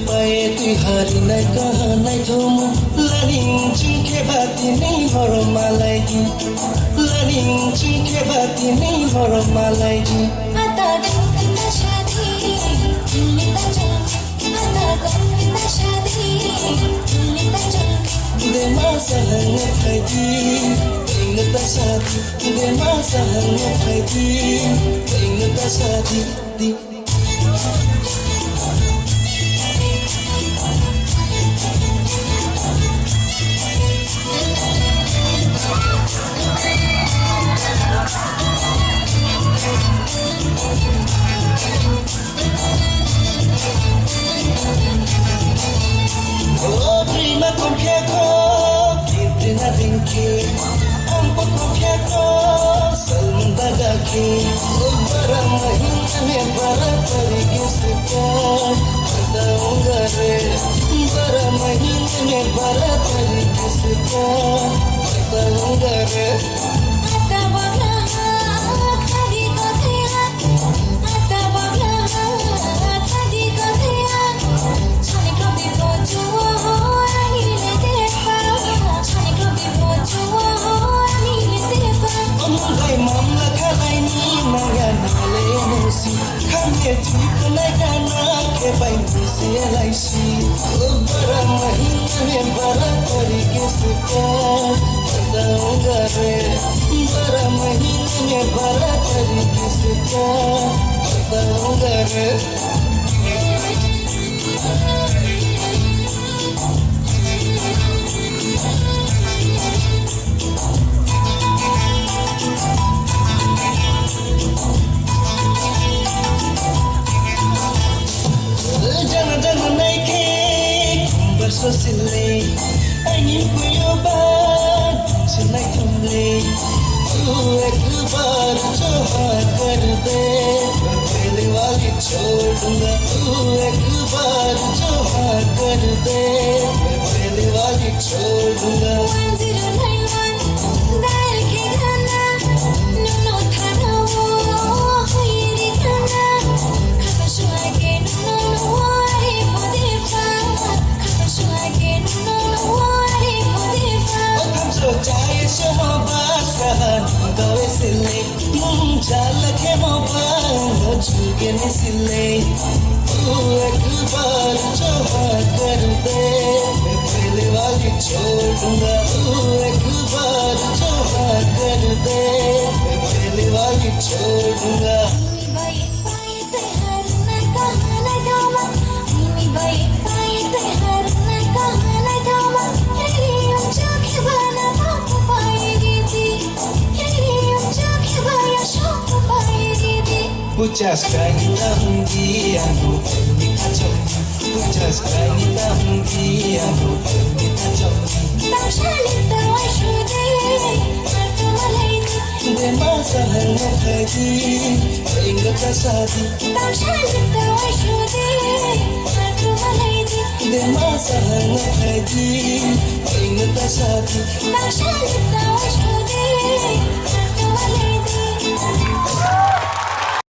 पाए तुई हारी नाई कहा नाई धोमु लानिङ चिखे बाती नै हरो मलाई दी लानिङ चिखे बाती नै हरो मलाई दी आता गंगा शादी निता चल आता गंगा शादी निता चल दे मासा हंग खाइदी इंगता शादी दे मासा हंग खाइदी इंगता शादी दी Oh, prima compiato, che prima dinchi, un po' compiato, salmunda gaki, oh, para mahina me para pari kisika, pada ungare, para mahina me para pari kisika, pada ungare. आता बगला कदी कथैया आता बगला कदी कथैया छने कभी बोजुआ हो अनिले देखा छने कभी बोजुआ हो अनिले देखा Amulai mamla kalai ni naya nale musi kame tukna kana ke pai musi laisi bara mahina me bara pari kisika pada ungare bara mahina me bara pari kisika pada ungare Jana jana naike berso sile angin kuyoba sunai tumle tu ek baar jo haan kar de pehli wali chhod dunga tu ek baar jo haan kar de pehli wali chhod dunga 1091 दार के गाना नुनो थाना वो हुई गाना खाता सुहागे नुनो वारे मुदेफा खाता सुहागे नुनो वारे मुदेफा Otam so chahe shahbaz kahan gawe sile mum chal ke mobile chuge ne sile tu ek baar jo haan kar de main pehle wali chhod dunga tu ek baar jo haan kar de main pehle wali chhod dunga भाई पाए ते हर न कहना दावा मिमी भाई पाए ते हर न कहना दावा तेरी उंचाके बना पाप पाएगी थी तेरी उंचाके बया शौक पाएगी थी Pujas kanita hungi aku permita chomgi Pujas kanita hungi aku permita chomgi तमशाली तवाई शुदे मर्द मलाइती De masa hanga khaidi ingata shadi तमशाली तवाई शुदे मर्द मलाइती De masa hanga khaidi ingata shadi तमशाली तवाई